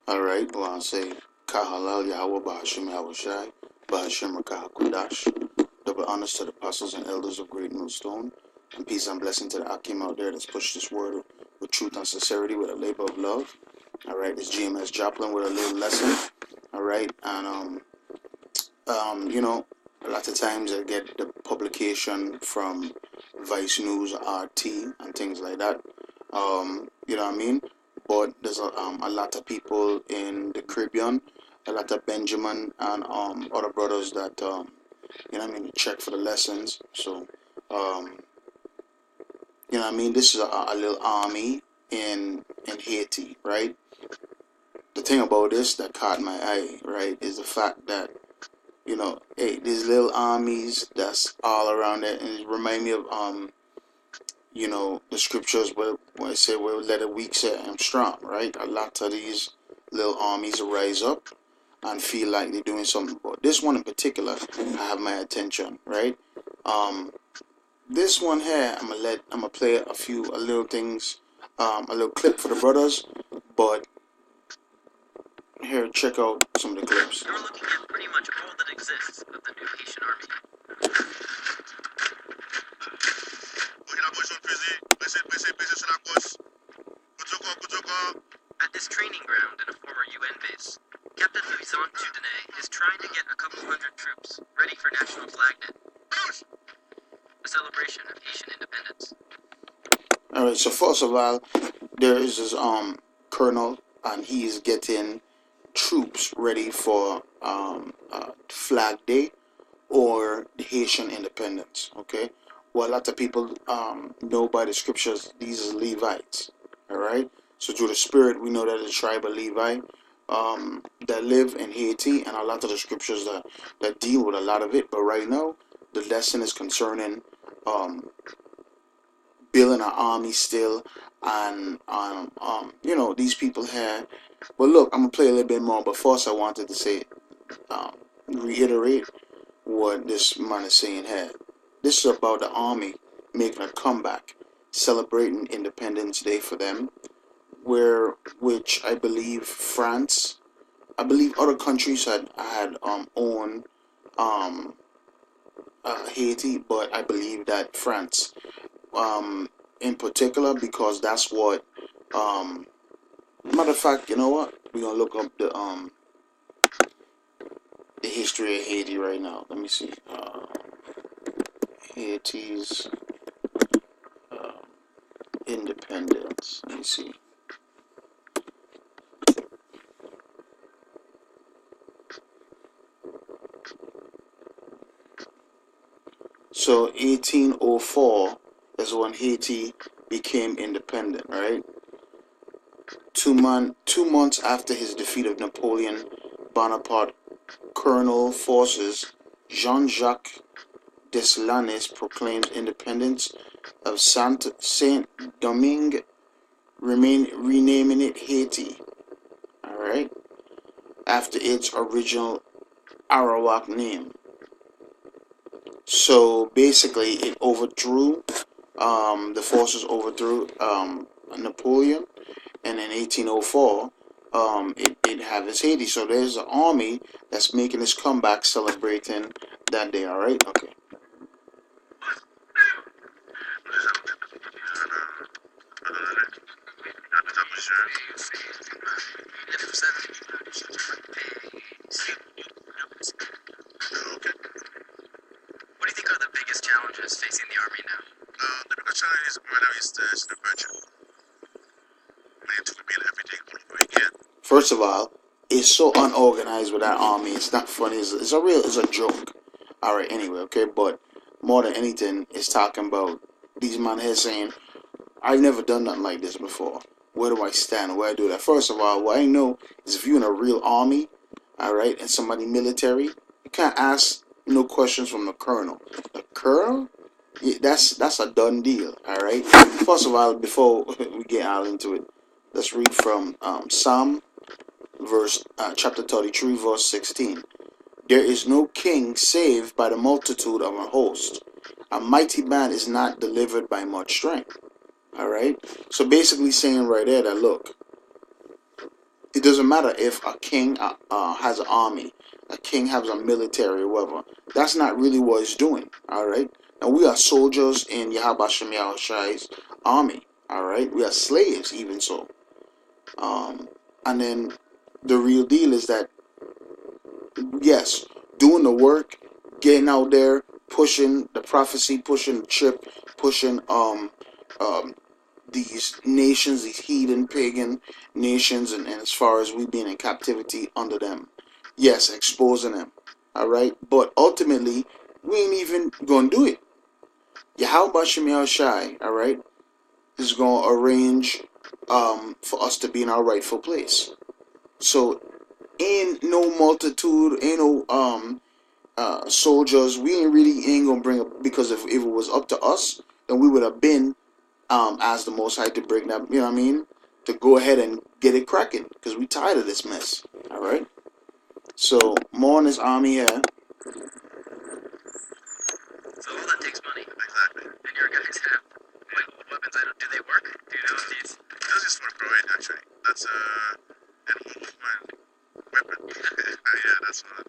Alright, well, I'll say Kahalal Yahweh Bahashim Yahushai, Bahashim Rakah Kudash. Double honors to the apostles and elders of Great Millstone. And peace and blessing to the Akim out there that's pushed this word with truth and sincerity with a labor of love. Alright, it's GMS Joplin with a little lesson. Alright, and you know, a lot of times I get the publication from Vice News, RT, and things like that. You know what I mean? But there's a lot of people in the Caribbean, a lot of Benjamin and other brothers that you know what I mean, check for the lessons. So you know what I mean, this is a little army in Haiti, right? The thing about this that caught my eye, right, is the fact that, you know, hey, these little armies that's all around it, and it remind me of you know, the scriptures where I say, well, let a weak say I'm strong, right? A lot of these little armies rise up and feel like they're doing something. But this one in particular, I have my attention, right? This one here, I'm gonna play a little things, a little clip for the brothers. But here, check out some of the clips. You're looking at pretty much all that exists of the new Haitian army. At this training ground in a former UN base, Captain Levi is trying to get a couple hundred troops ready for National Flag Day, a celebration of Haitian independence. Alright, so first of all, there is this colonel, and he's getting troops ready for Flag Day or the Haitian independence. Okay, well, a lot of people know by the scriptures these are Levites. All right, so through the spirit we know that the tribe of Levi that live in Haiti, and a lot of the scriptures that deal with a lot of it. But right now the lesson is concerning building an army still, and you know, these people here. Well, look, I'm gonna play a little bit more, but first I wanted to say, reiterate what this man is saying here. This is about the army making a comeback, celebrating Independence Day for them, which I believe France, I believe other countries had owned Haiti, but I believe that France in particular, because that's what matter of fact, you know what, we're gonna look up the history of Haiti right now. Let me see. Haiti's independence. Let me see. So 1804 is when Haiti became independent, right? 2 months after his defeat of Napoleon Bonaparte, Colonel Forces Jean-Jacques Dessalines proclaimed independence of Saint-Domingue, renaming it Haiti, all right, after its original Arawak name. So basically, it overthrew, the forces overthrew Napoleon, and in 1804, it had its Haiti. So there's an army that's making its comeback, celebrating that day. All right, okay. What do you think are the biggest challenges facing the army now? The biggest challenge right now is the budget. We need to rebuild everything all over again. First of all, it's so unorganized with that army. It's not funny. It's a joke. All right. Anyway, okay. But more than anything, it's talking about these men here saying, "I've never done nothing like this before. Where do I stand? Where I do that?" First of all, what I know is if you're in a real army, all right, and somebody military, you can't ask no questions from the colonel. The colonel, yeah, that's a done deal. All right. First of all, before we get all into it, let's read from Psalm chapter 33, verse 16. There is no king saved by the multitude of a host. A mighty man is not delivered by much strength. All right. So basically saying right there that, look, it doesn't matter if a king has an army, a king has a military, or whatever. That's not really what he's doing. All right. And we are soldiers in Yahabashim Yahushai's army. All right. We are slaves, even so. And then the real deal is that, yes, doing the work, getting out there, pushing the prophecy, pushing the chip, pushing these nations, these heathen pagan nations, and as far as we being in captivity under them, yes, exposing them. All right, but ultimately we ain't even gonna do it. Yahweh Shem Shai, all right, is gonna arrange for us to be in our rightful place. So ain't no multitude, ain't no soldiers. We ain't gonna bring up, because if it was up to us, then we would have been as the Most High to bring that. You know what I mean? To go ahead and get it cracking, because we tired of this mess. All right. So more on this army here. So all that takes money. Exactly. And your guys have weapons. Do they work? Do you know if these? Those is for parade, actually. That's an movement weapon. Yeah, that's one.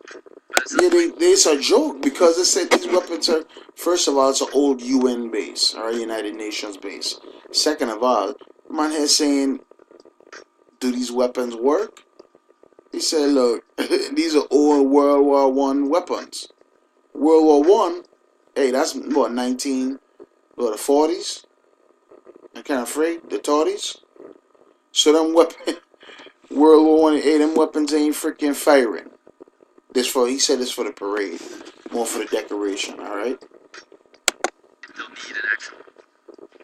But it's Yeah, it's a joke, because they said these weapons are, first of all, it's an old UN base, all right, United Nations base. Second of all, man here saying, do these weapons work? He said, look, these are old World War One weapons. World War One, hey, that's what, the 40s? I can't afraid, the 30s. So them weapons, World War One, hey, them weapons ain't freaking firing. He said this for the parade, more for the decoration. All right. they'll need an actual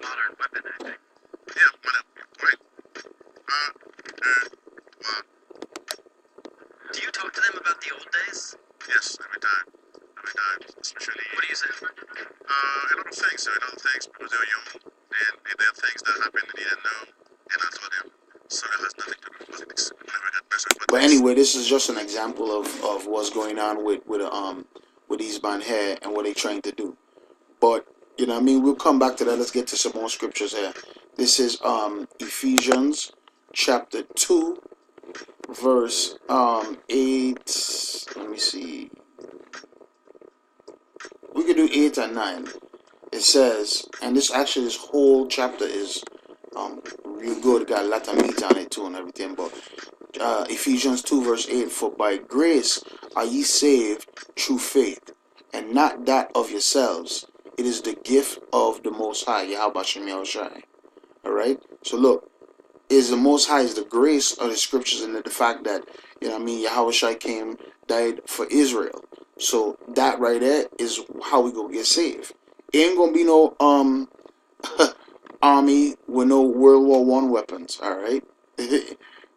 modern weapon, I think. Yeah, right. Well, Do you talk to them about the old days? yes, every time. Especially, What do you say? a lot of things, because they were young, and there are things that happened they didn't know, and I told them, so that has nothing to do with politics. We never got better with But politics. anyway, this is just an example of what's going on with these man here and what they trying to do. But you know what I mean, we'll come back to that. Let's get to some more scriptures here. This is Ephesians chapter 2 verse 8. Let me see. We could do 8 and 9. It says, and this whole chapter is real good. Got a lot of meat on it too and everything. But Ephesians 2 verse 8, for by grace are ye saved through faith, and not that of yourselves. It is the gift of the Most High, Yahweh Shem Yahushai. Alright? So look, is the Most High, is the grace of the scriptures, and the fact that, you know what I mean, Yahweh Shai came, died for Israel. So that right there is how we go get saved. Ain't gonna be no army with no World War One weapons, alright?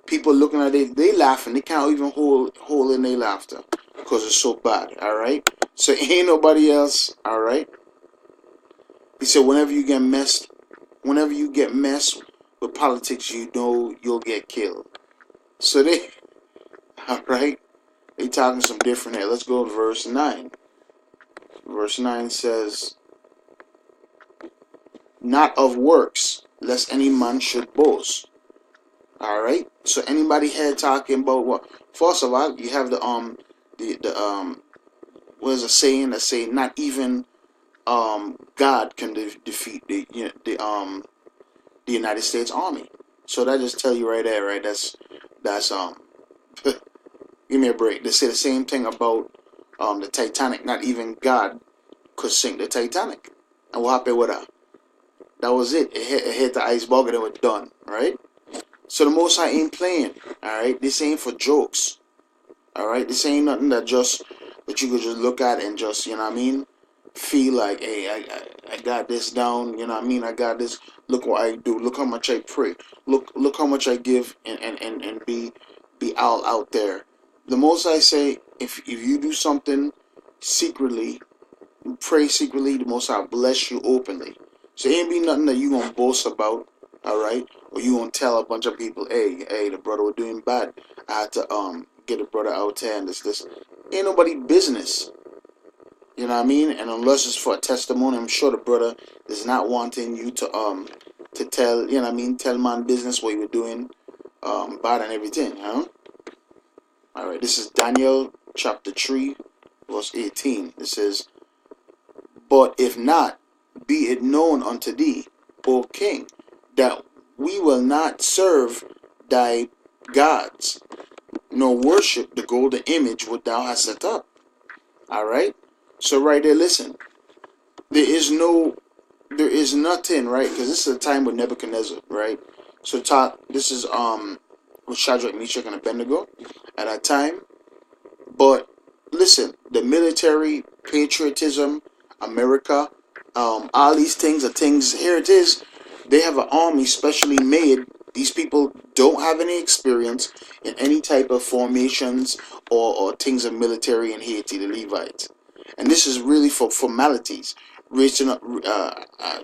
People looking at it, they laughing. They can't even hold in their laughter because it's so bad, alright? So ain't nobody else, alright? He said whenever you get messed with politics, you know you'll get killed. So they, alright? They talking some different here. Let's go to verse 9. Verse 9 says, not of works, lest any man should boast. Alright? So anybody here talking about what? First of all, you have the what is a saying that say not even God can defeat the United States Army. So that just tell you right there, right? That's give me a break. They say the same thing about the Titanic. Not even God could sink the Titanic. And what happened with that? That was it. It hit the iceberg and it was done, right? So the Most High ain't playing, alright? This ain't for jokes, alright? This ain't nothing that you could just look at and just, you know what I mean, feel like, hey, I got this down, you know what I mean? I got this. Look what I do. Look how much I pray. Look how much I give and be all out there. The Most High say, if you do something secretly, pray secretly, the Most High bless you openly. So it ain't be nothing that you gonna boast about, alright? Or you gonna tell a bunch of people, hey, the brother was doing bad. I had to get the brother out there and this. Ain't nobody business. You know what I mean? And unless it's for a testimony, I'm sure the brother is not wanting you to tell, you know what I mean, tell man business what you were doing bad and everything, huh? All right, this is Daniel chapter 3, verse 18. It says, "But if not, be it known unto thee, O king, that we will not serve thy gods, nor worship the golden image which thou hast set up." All right. So right there, listen. There is nothing, right? Because this is a time with Nebuchadnezzar, right? So this is with Shadrach, Meshach, and Abednego at that time. But listen, the military, patriotism, America, all these things are things. Here it is. They have an army specially made. These people don't have any experience in any type of formations or things of military in Haiti, the Levites. And this is really for formalities, reaching up,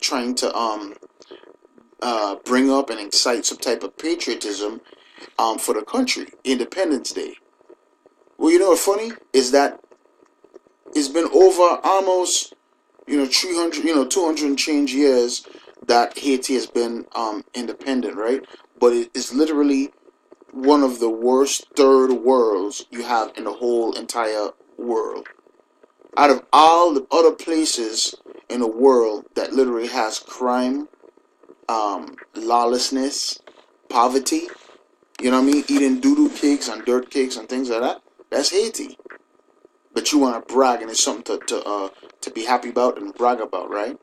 trying to bring up and incite some type of patriotism for the country, Independence Day. Well, you know what's funny is that it's been over almost 300 200 and change years that Haiti has been independent, right? But it is literally one of the worst third worlds you have in the whole entire world. Out of all the other places in the world that literally has crime, lawlessness, poverty, you know what I mean, eating doo-doo cakes and dirt cakes and things like that, that's Haiti. But you want to brag, and it's something to be happy about and brag about, right?